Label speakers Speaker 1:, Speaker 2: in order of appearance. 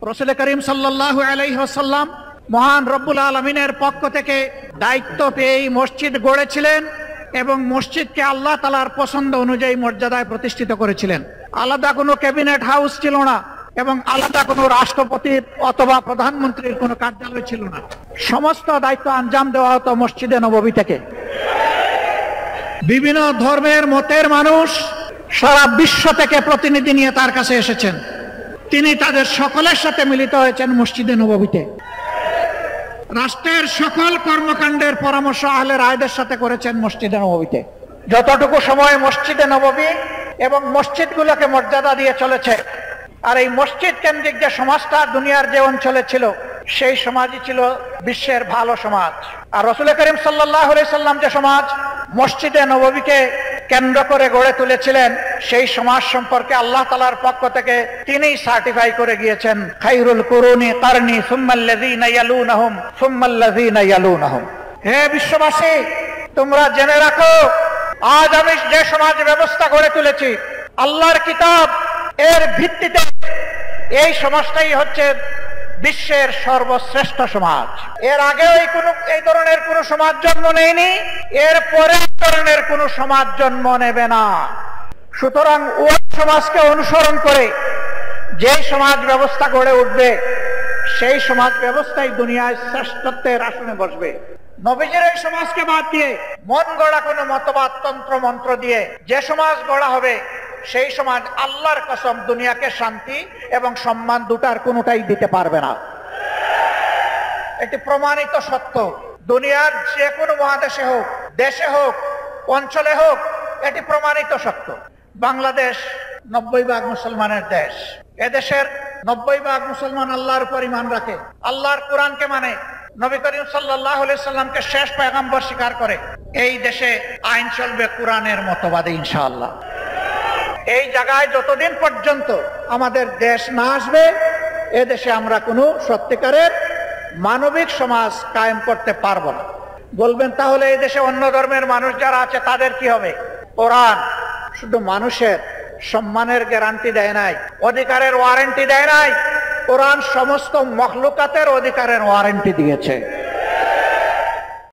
Speaker 1: রাসূল করিম সাল্লাল্লাহু আলাইহি ওয়াসাল্লাম মহান রব্বুল আলামিনের পক্ষ থেকে দায়িত্ব পেয়ে মসজিদ গড়েছিলেন এবং মসজিদকে আল্লাহ তাআলার পছন্দ অনুযায়ী মর্যাদায় প্রতিষ্ঠিত করেছিলেন। আলাদা কোনো ক্যাবিনেট হাউস ছিল না এবং আলাদা কোনো রাষ্ট্রপতির অথবা প্রধানমন্ত্রীর কোনো কার্যালয় ছিল না। সমস্ত দায়িত্ব আঞ্জাম দেওয়া হতো মসজিদে নববী থেকে। বিভিন্ন ধর্মের মতের মানুষ সারা বিশ্ব থেকে প্রতিনিধি নিয়ে তার কাছে এসেছেন। তিনি তাদের সকলের সাথে মিলিত হয়েছেন মসজিদে নববীতে। রাষ্ট্রের সকল কর্মকাণ্ডের পরামর্শ আহলে রায়দের সাথে করেছেন মসজিদে নববীতে। যতটুকু সময় মসজিদে নববী এবং মসজিদগুলোকে মর্যাদা দিয়ে চলেছে, আর এই মসজিদ কেন্দ্রিক যে সমাজটা দুনিয়ার যে অঞ্চলে ছিল, সেই সমাজই ছিল বিশ্বের ভালো সমাজ। আর রাসূল করিম সাল্লাল্লাহু আলাইহি সাল্লাম যে সমাজ মসজিদে নববীকে কেন্দ্র করে গড়ে তুলেছিলেন, সেই সমাজ সম্পর্কে আল্লাহ তাআলার পক্ষ থেকে তিনিই সার্টিফাই করে গিয়েছেন, খায়রুল কুরুনি কারনি সুম্মাল্লাযীনা ইয়ালুনহুম সুম্মাল্লাযীনা ইয়ালুনহুম। হে বিশ্ববাসী, তোমরা জেনে রাখো, আজ আমি যে সমাজ ব্যবস্থা গড়ে তুলেছি আল্লাহর কিতাব এর ভিত্তিতে, এই সমাজটাই হচ্ছে বিশ্বের সর্বশ্রেষ্ঠ সমাজ। এর আগেও এই ধরনের কোন সমাজ জন্ম নেয়নি, এর পরে ধরনের কোন সমাজ জন্ম নেবে না। সুতরাং ওই সমাজকে অনুসরণ করে যে সমাজ ব্যবস্থা গড়ে উঠবে, সেই সমাজ ব্যবস্থাই দুনিয়ায় শ্রেষ্ঠত্বের আসনে বসবে। নবীজির এই সমাজকে বাদ দিয়ে মন গড়া কোনো মতবাদ তন্ত্র মন্ত্র দিয়ে যে সমাজ গড়া হবে, সেই সমাজ আল্লাহর কসম দুনিয়াকে শান্তি এবং সম্মান দুটার কোনোটাই দিতে পারবে না। এটি প্রমাণিত সত্য। দুনিয়ার যে কোনো মহাদেশে হোক, দেশে হোক, অঞ্চলে হোক, এটি প্রমাণিত সত্য। বাংলাদেশ 90% মুসলমানের দেশ। এদেশের 90% মুসলমান আল্লাহর উপর ঈমান রাখে, আল্লাহর কোরআনকে মানে, নবী করিম সাল্লাল্লাহু আলাইহি সাল্লামকে শেষ পয়গম্বর স্বীকার করে। এই দেশে আইন চলবে কোরআনের মতবাদে ইনশাআল্লাহ। এই জায়গায় যতদিন পর্যন্ত আমাদের দেশ না আসবে, এ দেশে আমরা কোনো সত্যিকারের মানবিক সমাজ কায়েম করতে পারবো না। বলবেন তাহলে এই দেশে অন্য ধর্মের মানুষ যারা আছে তাদের কি হবে? কোরআন শুধু মানুষের সম্মানের গ্যারান্টি দেয় নাই, অধিকারের ওয়ারেন্টি দেয় নাই, কোরআন সমস্ত মখলুকাতের অধিকারের ওয়ারেন্টি দিয়েছে।